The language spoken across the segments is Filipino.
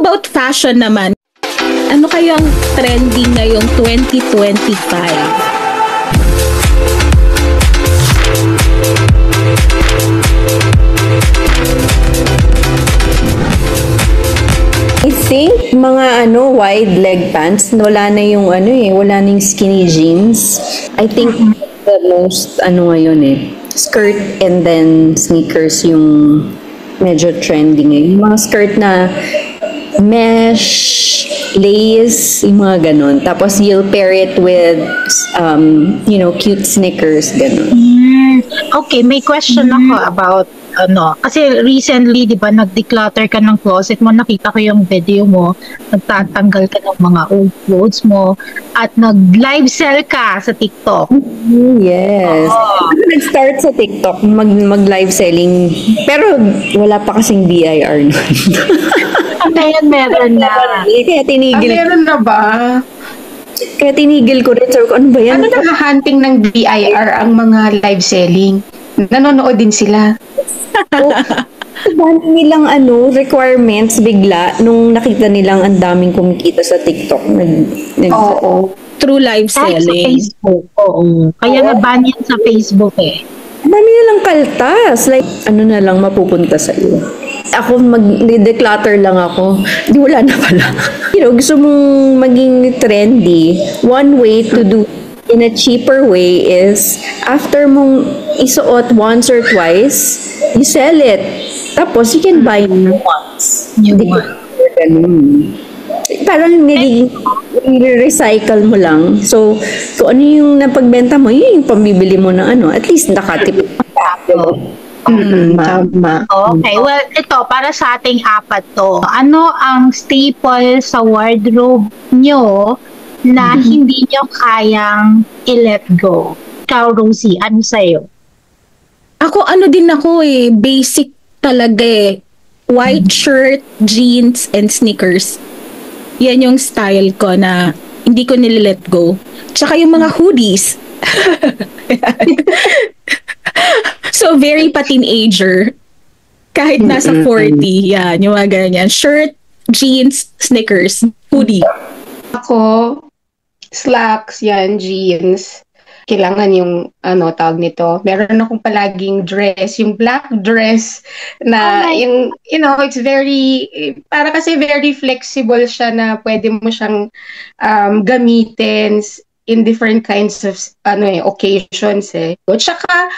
about fashion naman? Ano kayang trending ngayong 2025? I think mga wide leg pants, wala na yung wala na yung skinny jeans. I think the most ngayon skirt and then sneakers yung medyo trending Yung mga skirt na mesh, lace, yung mga ganon. Tapos you'll pair it with cute sneakers, ganon. Okay, may question ako about kasi recently, di ba, nag-declutter ka ng closet mo, nakita ko yung video mo, nagtatanggal ka ng mga old clothes mo, at nag-live sell ka sa TikTok. Yes. Nag-start sa TikTok, mag-live selling, pero wala pa kasing BIR nun. Ngayon meron na. Kaya tinigil. Meron na ba? Kaya tinigil ko rin, sir, ano ba yan? Ano naka-hunting ng BIR ang mga live selling? Nanonood din sila. Dami nilang requirements bigla nung nakita nilang ang daming kumikita sa TikTok. Oo. Through live selling. Sa Facebook. Oo. Kaya ban yan sa Facebook Dami nilang kaltas. Like, na lang mapupunta sa iyo. Ako, mag-declutter lang ako. Di wala na pala. Gusto mong maging trendy. One way to do in a cheaper way is after mong isuot once or twice, you sell it. Tapos, you can buy new ones. Parang nire-recycle mo lang. So, kung ano yung napagbenta mo, yun yung pambibili mo ng at least nakatipid ka. Tama. Okay, well, ito, para sa ating apat to, ano ang staple sa wardrobe nyo na hindi nyo kayang i-let go? Ikaw, Rosie, ano sa'yo? Ako, din ako basic talaga White shirt, jeans, and sneakers. Yan yung style ko na hindi ko nililet go. Tsaka yung mga hoodies. So, very pa-teenager. Kahit nasa 40, yan, yung mga ganyan. Shirt, jeans, sneakers, hoodie. Ako, slacks, yan, jeans. Kailangan yung, tawag nito. Meron akong palaging dress, yung black dress na, it's very, para kasi very flexible siya na pwede mo siyang gamitin in different kinds of, occasions At saka,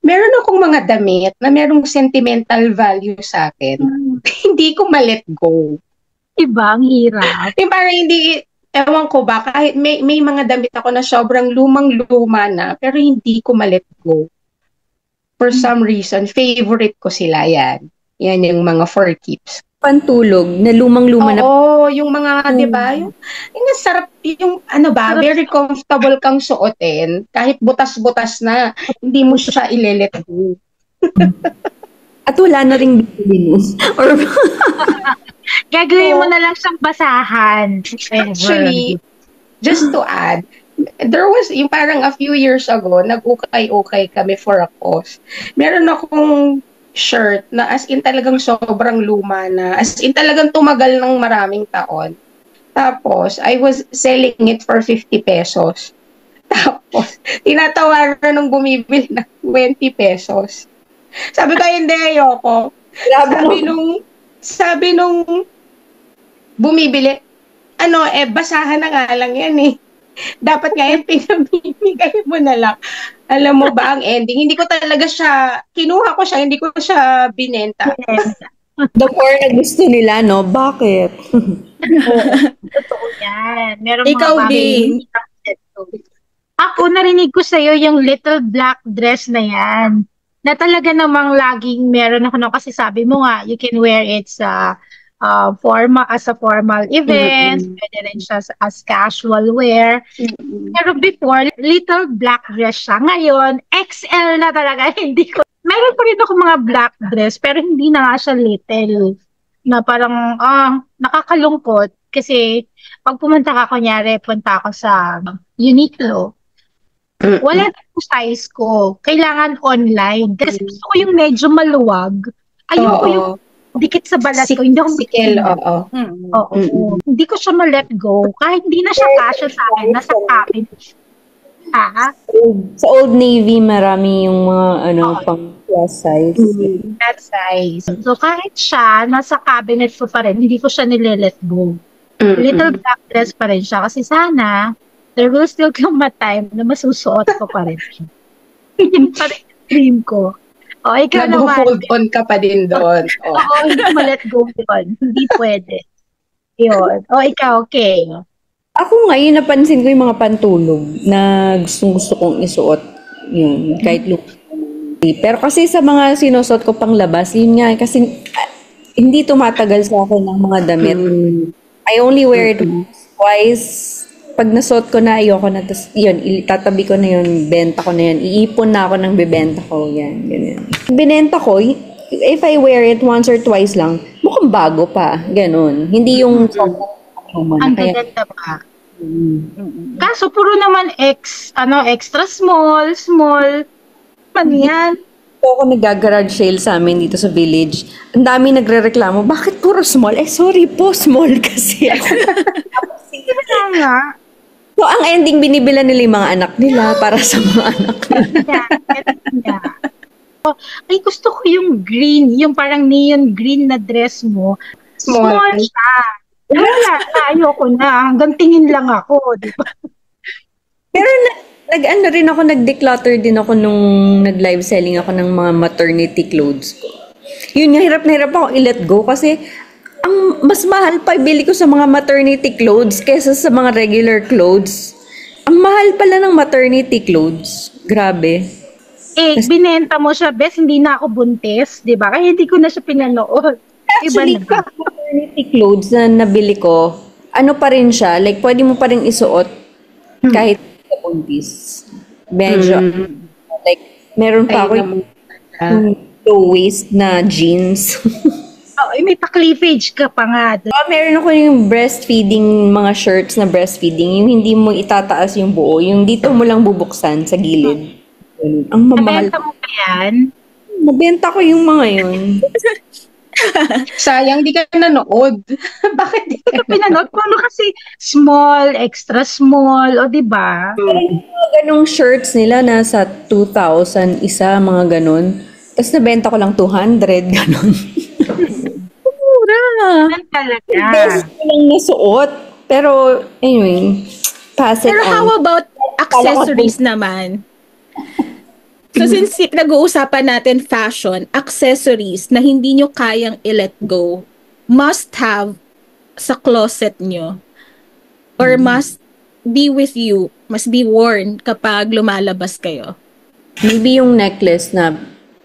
meron akong mga damit na merong sentimental value sa akin. Hindi ko ma-let go. Diba? Ang hirap. Yung parang hindi, ewan ko ba, kahit may mga damit ako na sobrang lumang-luma na, pero hindi ko ma-let go. For some reason, favorite ko sila yan. Yan yung mga for keeps. Pantulog, na lumang-luma na. Oo, yung mga, di ba? Yung sarap, yung very comfortable kang suotin. Kahit butas-butas na, hindi mo siya ile-let go. At wala na rin bibili mo. Or gagawin mo na lang siyang basahan. Actually, just to add, there was, yung parang a few years ago, nag-ukay-ukay kami for a cause. Meron akong shirt na as in talagang sobrang luma na, as in talagang tumagal ng maraming taon. Tapos, I was selling it for 50 pesos. Tapos, tinatawaran nung bumibili ng 20 pesos. Sabi ko, hindi, ayoko. Sabi nung bumibili, basahan na nga lang yan Dapat nga yan, pinamimigay mo na lang. Alam mo ba, ang ending, hindi ko talaga siya, kinuha ko siya, hindi ko siya binenta. The more na gusto nila, no? Bakit? Totoo yan. Meron Ikaw din. Ako, narinig ko sa'yo yung little black dress na yan. Na talaga namang laging meron ako kasi sabi mo nga, you can wear it sa as a formal event, pwede rin siya as casual wear. Pero before, little black dress siya. Ngayon, XL na talaga. Hindi ko. Meron pa rin ako mga black dress, pero hindi na nga siya little. Na parang, nakakalungkot. Kasi, pag pumunta ka, kunyari, punta ako sa Uniqlo, wala na yung size ko. Kailangan online. Kasi gusto ko yung medyo maluwag. Ayoko yung dikit sa balat ko. Hindi ako Sikel, oo. Oo. Hindi ko siya ma-let go. Kahit hindi na siya kasya sa akin, nasa cabinet siya. Sa Old Navy, marami yung mga pang plus size. That size. So kahit siya, nasa cabinet ko pa rin, hindi ko siya nile-let go. Little black dress pa rin siya. Kasi sana, there will still come a time na masusuot ko pa rin siya. Yun pa rin yung dream ko. O, ikaw naman. Nag-hold on ka pa din doon. Oo, hindi ko ma-let go doon. Hindi pwede. Yun. O, ikaw, okay. Ako ngayon, napansin ko yung mga pantulog na gusto kong isuot. Yun, kahit look. Pero kasi sa mga sinusuot ko pang labas, yun nga, kasi hindi tumatagal sa akin ng mga damit. I only wear it twice. Pag nasuot ko na, ayoko na. Tapos, yun, itatabi ko na yun, benta ko na yun. Iipon na ako ng bibenta ko. Yan, ganyan. Binenta ko, if I wear it once or twice lang, mukhang bago pa. Ganon. Hindi yung Ang gaganda pa. Kaso puro naman extra small. Man yan. Ako nag-garage sale sa amin dito sa village. Ang dami nagrereklamo, bakit puro small? Sorry po, small kasi ako. Kaya nga. So, ang ending, binibila nila yung mga anak nila para sa mga anak nila. Yeah. Ay, gusto ko yung green, yung parang neon green na dress mo. Small siya. Wala, ayoko na. Hanggang tingin lang ako, di ba? Pero nag-declutter din ako nung nag-live selling ako ng mga maternity clothes ko. Yun nga, hirap na hirap ako i-let go kasi ang mas mahal pa ibili ko sa mga maternity clothes kaysa sa mga regular clothes. Ang mahal pala ng maternity clothes. Grabe. Binenta mo siya, bes, hindi na ako buntis, di ba? Kaya hindi ko na siya pinanood. Actually, maternity clothes na nabili ko, ano pa rin siya, like pwede mo pa rin isuot kahit sa buntis. Medyo, like, meron pa ako low waist na jeans. May pa-cleavage ka pa nga. Meron ako yung breastfeeding, mga shirts na breastfeeding, yung hindi mo itataas yung buo, yung dito mo lang bubuksan sa gilid. Ang mamahal. Nabenta mo pa yan? Nabenta ko yung mga yun. Sayang, di ka nanood. Bakit di ka pinanood ko? Ano kasi small, extra small, o diba? Mga ganong shirts nila nasa 2,000 isa, mga ganon. Tapos nabenta ko lang 200, ganon. Mura. Yan talaga. Best ko lang nasuot. Pero, anyway, pass it Pero on. how about accessories naman? So since nag-uusapan natin fashion, accessories na hindi nyo kayang i-let go, must have sa closet nyo or must be with you, must be worn kapag lumalabas kayo. Maybe yung necklace na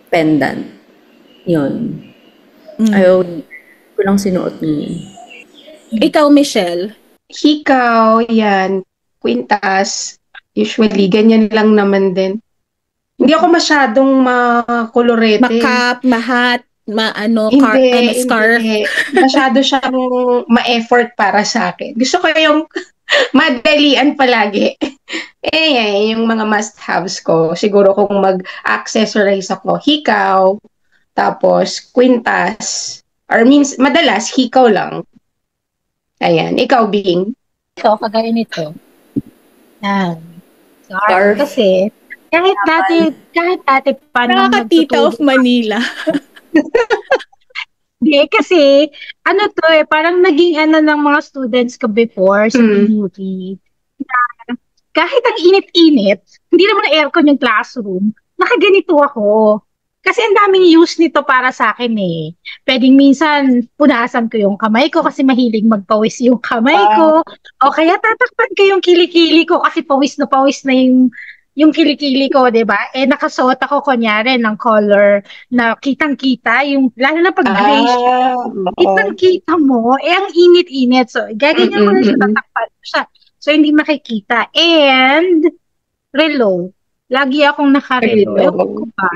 pendant. Yun. Ayaw ko lang sinuot niya. Ikaw, Michelle? Hikaw, yan. Kwintas. Usually, ganyan lang naman din. Hindi ako masyadong makolorete. Makap, mahat, scarf. Hindi. Masyado siyang ma-effort para sa akin. Gusto ko yung madalian palagi. Yung mga must-haves ko. Siguro kung mag-accessorize ako, hikaw, tapos kwintas, or madalas, hikaw lang. Ayan. Ikaw, Bing? So, kagaya nito. Scarf. Kasi, kahit dati pa nung Nakaka-tita of Manila. Hindi, kasi, parang naging ng mga students ko before sa beauty. Na, kahit ang init-init, hindi naman aircon yung classroom, nakaganito ako. Kasi ang daming use nito para sa akin eh. Pwedeng minsan, punasan ko yung kamay ko kasi mahilig magpawis yung kamay ko. O kaya tatakpan ko yung kilikili ko kasi pawis na yung kilikili ko, 'di ba? Nakasuot ako kunyari ng color na kitang-kita, yung lalo na pag gray, kitang-kita mo, ang init-init. So, gaganyan ko na siya, tatakpan ko siya. So, hindi makikita. And, relo. Lagi akong naka-relo. Ewan ko ba?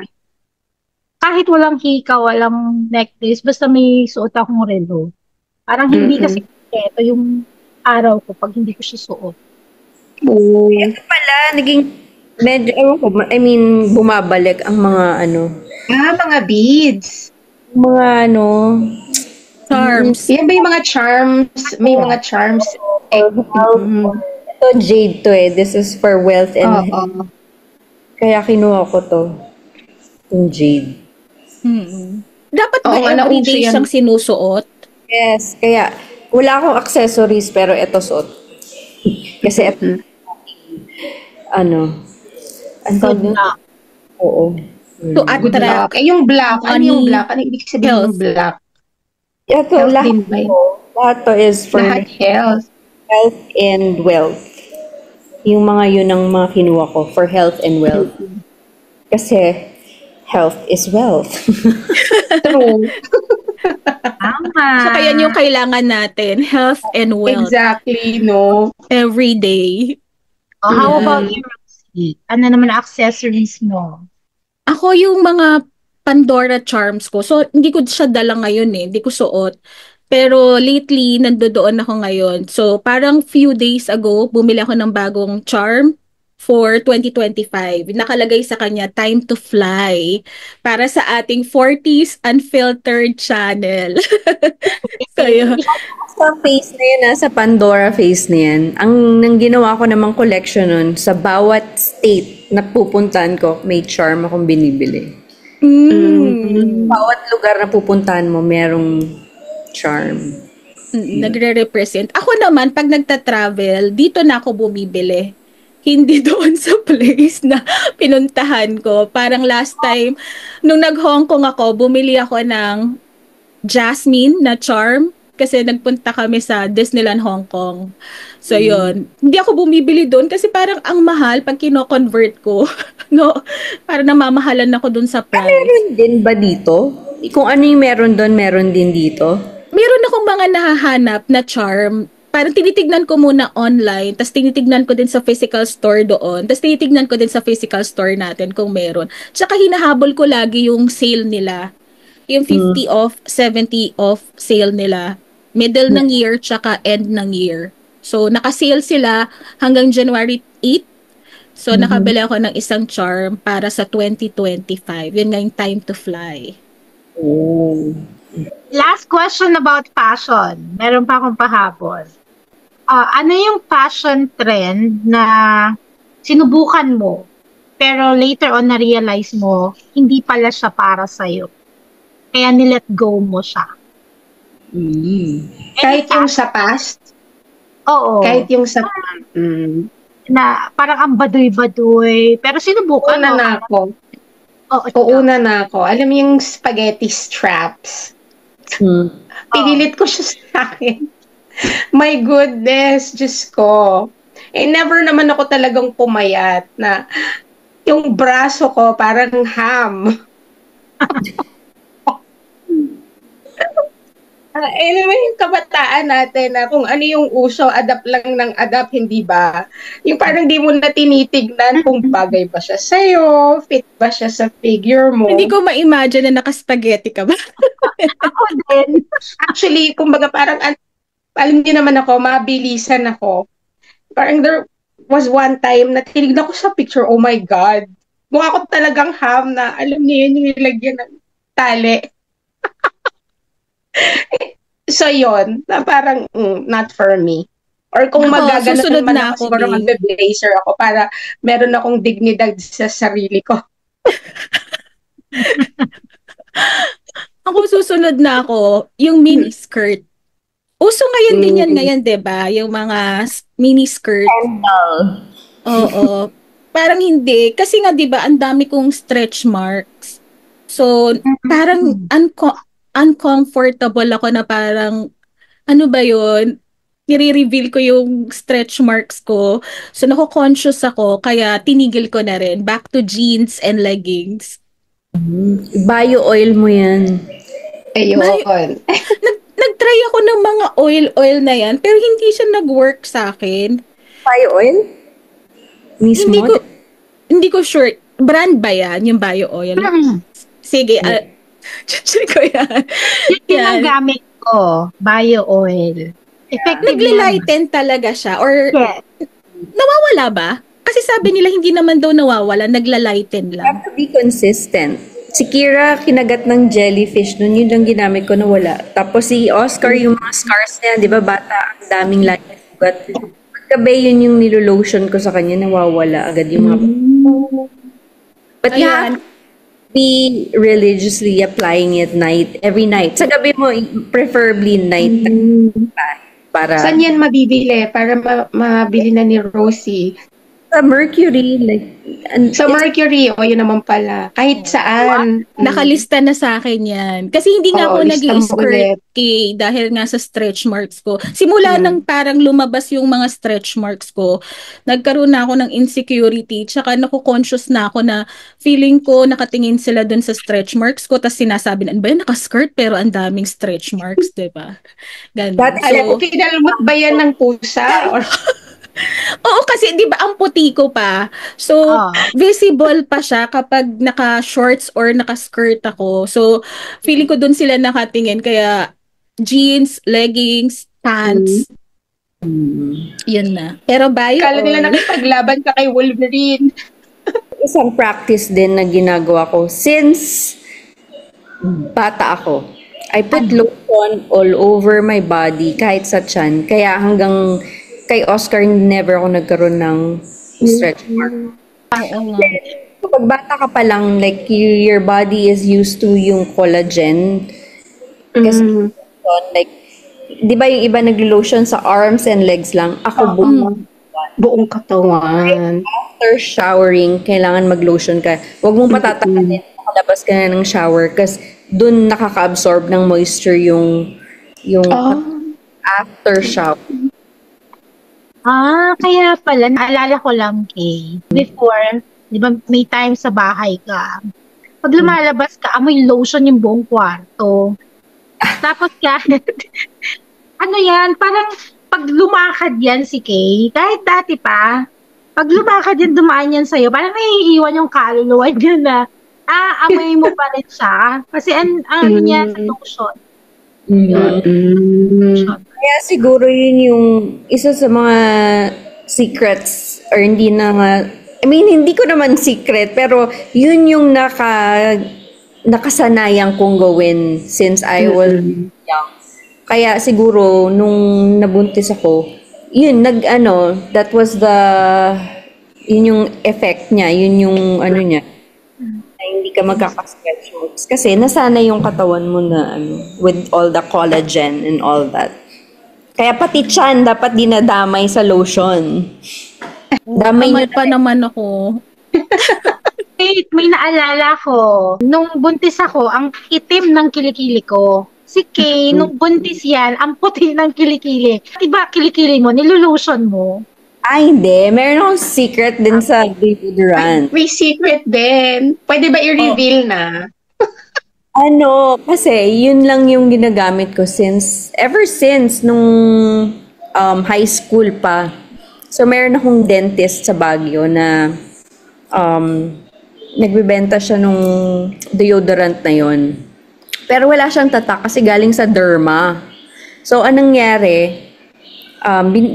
Kahit walang hika, walang necklace, basta may suot akong relo. Parang hindi kasi ito yung araw ko pag hindi ko siya suot. Ito pala, naging medyo, bumabalik ang mga mga beads. Mga Charms. Yan ba yung mga charms? May mga charms. ito jade to eh. This is for wealth and Oo. kaya kinuha ko to. Yung jade. Dapat ba Oo nga, nauso everyday yan. siyang sinusuot? Yes, kaya wala akong accessories pero ito suot. Kasi ito, ang tawag Good doon? luck. Oo. To Good luck. attract. Yung black. Ano yung money, black? Ano ibig sabihin health. ng black? Ito, Health lahat din ba yun? lahat to is for Lahat health. health and wealth. Yung mga yun ang mga kinuha ko for health and wealth. Kasi health is wealth. True. Tama. Saka yan yung kailangan natin. Health and wealth. Exactly, no? Every day. Oh, how about you, Rosie? Ano naman ang accessories mo? Ako yung mga Pandora charms ko. So, hindi ko siya dala ngayon eh. Hindi ko suot. Pero lately, nandoon ako ngayon. So, parang few days ago, bumili ako ng bagong charm for 2025. Nakalagay sa kanya, time to fly. Para sa ating 40s Unfiltered channel. So, yun. Sa face na yun, sa Pandora face na yan, nang ginawa ko namang collection nun, sa bawat state na pupuntahan ko, may charm akong binibili. Bawat lugar na pupuntahan mo, merong charm. Nagre-represent. Ako naman, pag nagta-travel, dito na ako bumibili. Hindi doon sa place na pinuntahan ko. Parang last time, nung nag-Hong Kong ako, bumili ako ng Jasmine na charm kasi nagpunta kami sa Disneyland Hong Kong. So, yun. Hindi ako bumibili doon kasi parang ang mahal pag kino-convert ko. No? Parang namamahalan ako doon sa price. Meron din ba dito? Kung ano yung meron doon, meron din dito? Meron akong mga nahahanap na charm. Parang tinitignan ko muna online, tapos tinitignan ko din sa physical store doon, tapos tinitignan ko din sa physical store natin kung meron. Tsaka hinahabol ko lagi yung sale nila. Yung 50 off, 70 off sale nila. Middle ng year, tsaka end ng year. So, naka-sale sila hanggang January 8. So, nakabili ako ng isang charm para sa 2025. Yun nga yung time to fly. Last question about fashion. Meron pa akong pahabol. Ano yung fashion trend na sinubukan mo, pero later on na-realize mo, hindi pala siya para sa'yo? Kaya nilet go mo siya. Kahit yung sa past, Oo. kahit yung sa... Na parang ang baduy-baduy. Pero sinubukan Una mo. na ako. Una na ako. Alam mo yung spaghetti straps? Pinilit ko siya sa akin. My goodness, Diyos ko. Never naman ako talagang pumayat na yung braso ko parang ham. Naman yung kabataan natin na kung ano yung uso, adapt lang ng adapt, hindi ba? Yung parang di mo na tinitignan kung bagay ba siya sa'yo, fit ba siya sa figure mo. Hindi ko ma-imagine na naka-spaghetti ka ba? Ako din. Actually, kumbaga parang, alam niyo naman ako, mabilisan ako. Parang there was one time na tinignan ko sa picture, oh my God, mukha ko talagang ham na, alam niyo yun, yung nilagyan ng tali. So yun, na parang not for me. Or kung magagano susunod naman na ako, ako, siguro babe. magbe-blazer ako para meron akong dignidad sa sarili ko. Ako susunod na ako, yung mini skirt. Uso ngayon din yan ngayon, 'di ba? Yung mga mini skirt. Oo. Parang hindi kasi nga 'di ba, ang dami kong stretch marks. So, parang uncomfortable ako na parang ano ba 'yun? Nire-reveal ko yung stretch marks ko. So, nako-conscious ako kaya tinigil ko na rin. Back to jeans and leggings. Bio oil mo yan. Ayun. Nag-try ako ng mga oil na yan, pero hindi siya nag-work sa akin. Bio oil? Mismo? Hindi ko sure. Brand ba yan, yung bio oil? Sige, check ko yan. Yun ang gamit ko, bio oil. Effective Naglilighten talaga siya or Yes. nawawala ba? Kasi sabi nila hindi naman daw nawawala, naglalighten You lang. have to be consistent. Si Kira, kinagat ng jellyfish nun. Yun lang ginamit ko na wala. Tapos si Oscar, yung mga scars niya, di ba, bata, ang daming lagi sugat. Pagkabe, yun yung nilolotion ko sa kanya, nawawala agad yung mga... But you have to be religiously applying it every night. Sa gabi mo, preferably night. Para... Saan yan mabibili? Para mabili na ni Rosie. Sa Mercury, like... Sa Mercury, o yun naman pala. Kahit saan. Nakalista na sa akin yan. Kasi hindi nga ako lista mo ulit. nag-i-skirt dahil nga sa stretch marks ko. Simula nang parang lumabas yung mga stretch marks ko, nagkaroon na ako ng insecurity, tsaka naku-conscious na ako na feeling ko nakatingin sila dun sa stretch marks ko, tapos sinasabi na, ano ba yan, naka-skirt pero ang daming stretch marks, diba? Ganun. Alam ko, kinalmot ba yan ng pusa? Or... Oo, kasi 'di ba ang puti ko pa. So, visible pa siya kapag naka-shorts or naka-skirt ako. So, feeling ko doon sila nakatingin kaya jeans, leggings, pants. Yun na. Pero bayo. Kala nila nakipaglaban ka kay Wolverine. Isang practice din na ginagawa ko since bata ako. I put lotion all over my body kahit sa tiyan. Kaya hanggang kay Oscar, never ako nagkaroon ng stretch mark. Kapag bata ka pa lang, like, your body is used to yung collagen. Kasi, like, di ba yung iba nag-lotion sa arms and legs lang? Ako, buong katawan. After showering, kailangan mag-lotion ka. Huwag mong patatakalin. Makalabas ka na ng shower kasi dun nakaka-absorb ng moisture yung after shower. Kaya pala, naalala ko lang, Kay. Before, di ba may time sa bahay ka. Pag lumalabas ka, amoy lotion yung buong kwarto. Tapos ano yan, parang pag lumakad yan si Kay, kahit dati pa, pag lumakad yan, dumaan yan sa'yo, parang naiiwan yung kaluluwa niya na, amoy mo pa rin siya. Kasi ang niya sa lotion. Kaya siguro yun yung isa sa mga secrets or hindi na nga, I mean, hindi ko naman secret, pero yun yung nakasanayan kong gawin since I was young. Kaya siguro nung nabuntis ako, yun, that was yun yung effect niya, yun yung niya, hindi ka magkaka-stretch marks. Kasi nasana yung katawan mo na with all the collagen and all that. Kaya pati tiyan dapat dinadamay sa lotion. Damay nyo pa naman ako. May naalala ko. Nung buntis ako, ang itim ng kilikili ko. Si Kay, nung buntis yan, ang puti ng kilikili. Diba kilikili mo, nilolotion mo? Hindi. Meron akong secret din sa deodorant. May secret din. Pwede ba i-reveal na? Kasi yun lang yung ginagamit ko ever since nung high school pa. So, meron akong dentist sa Baguio na nagbebenta siya nung deodorant na yon. Pero wala siyang tatak kasi galing sa Derma. So, anong nangyari?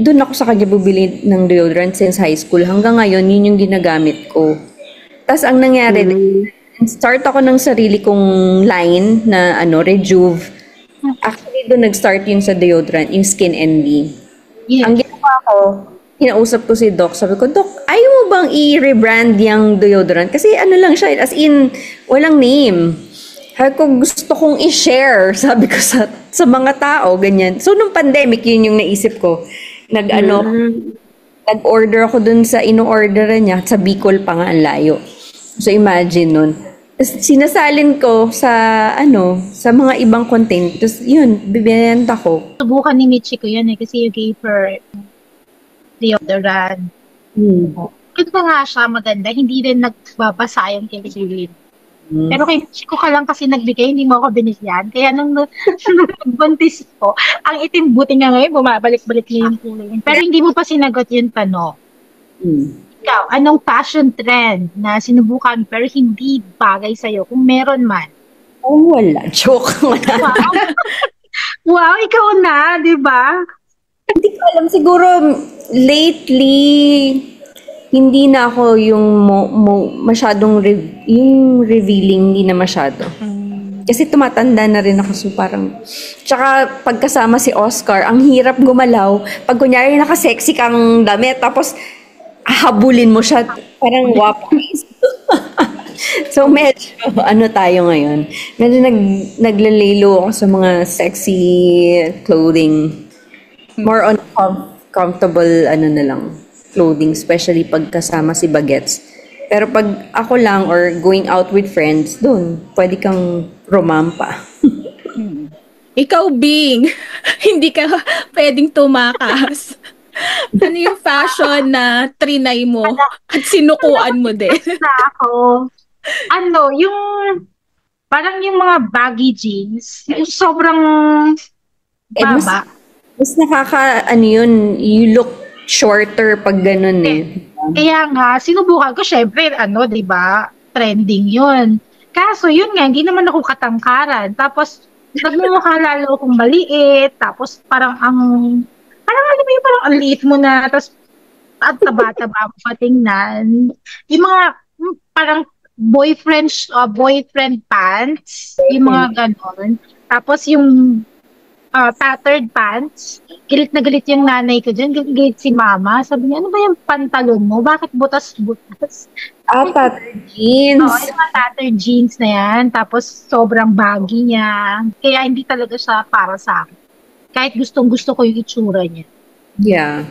Doon ako sa kanya bubili ng deodorant since high school. Hanggang ngayon, yun yung ginagamit ko. Tapos, ang nangyari, start ako ng sarili kong line na Rejuve. Actually, doon nag-start yung sa deodorant, yung Skin Envy. Yeah. Ang ginawa ko, kinausap ko si Doc. Sabi ko, Doc, ayaw mo bang i-rebrand yung deodorant? Kasi lang siya, as in, walang name. Sabi ko, gusto kong i-share, sabi ko sa mga tao, ganyan. So, nung pandemic, yun yung naisip ko. Nag-order ako dun sa ino-orderan niya, sa Bicol pa nga, ang layo. So, imagine nun. Sinasalin ko sa mga ibang content. Tapos yun, bibenta ko. Subukan ni Michiko yan kasi you gave her deodorant. Ganda nga siya, maganda. Hindi rin nagbabasa yung kiligilid. Pero kay Michiko ka lang kasi nagbigay, hindi mo ako binigyan. Kaya nung nagbuntis ko, ang itim buti nga ngayon, bumabalik-balik na yung kulay. Pero hindi mo pa sinagot yung tanong. Ikaw, anong fashion trend na sinubukan pero hindi bagay sa'yo kung meron man? Wala. Joke. Wow, ikaw na, di ba? Hindi ko alam. Siguro, lately, hindi na ako yung masyadong yung revealing, hindi na masyado. Kasi tumatanda na rin ako, so parang, tsaka pagkasama si Oscar, ang hirap gumalaw. Pag kunyari naka-sexy kang damit, tapos habulin mo siya, parang wapo. So medyo, ano tayo ngayon? Medyo naglalelo ako sa mga sexy clothing. More on comfortable, ano na lang, clothing, especially pag kasama si Bagets. Pero pag ako lang or going out with friends, doon, pwede kang romampa. Ikaw, Bing, hindi ka pwedeng tumakas. Ano yung fashion na trinay mo at sinukuan mo din? Na ako, yung parang yung mga baggy jeans, yung sobrang baba. Mas yun, you look shorter pag ganun eh. Kaya nga, sinubukan ko, syempre, di ba, trending yun. Kaso, yun nga, hindi naman ako katangkaran. Tapos, nagmumukha lalo akong maliit. Tapos, parang alam mo yung parang ang liit mo na. Tapos, at taba-taba mo patingnan. Yung mga, parang boyfriend pants. Yung mga ganon. Tapos, yung tattered pants. Galit na galit yung nanay ko dyan. Galit si mama. Sabi niya, ano ba yung pantalon mo? Bakit butas-butas? Tattered jeans. Oo, yung mga tattered jeans na yan. Tapos sobrang baggy niya. Kaya hindi talaga siya para sa akin. Kahit gustong-gusto ko yung itsura niya. Yeah.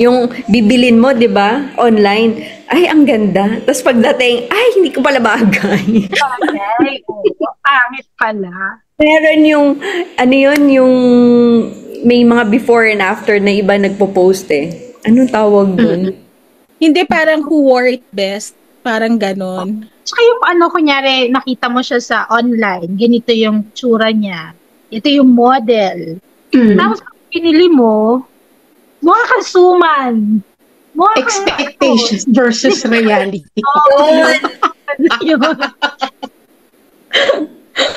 Yung bibilin mo, di ba? Online. Ay, ang ganda. Tapos pagdating, ay, hindi ko pala bagay. Bagay. Pangit pala. Meron yung, yung may mga before and after na iba nagpo-post eh. Anong tawag dun? Hindi, parang who wore it best. Parang ganon. Tsaka yung kunyari, nakita mo siya sa online, ganito yung tsura niya. Ito yung model. Tapos, pinili mo, mukha kang suman. Expectations versus reality.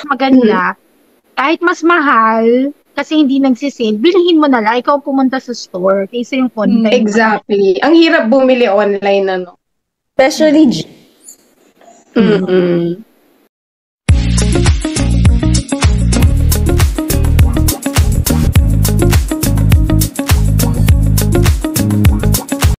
Maganda. Kahit mas mahal, kasi hindi nagsisale, bilhin mo na lang. Ikaw pumunta sa store kaysa yung online. Exactly. Ang hirap bumili online, Especially jeans.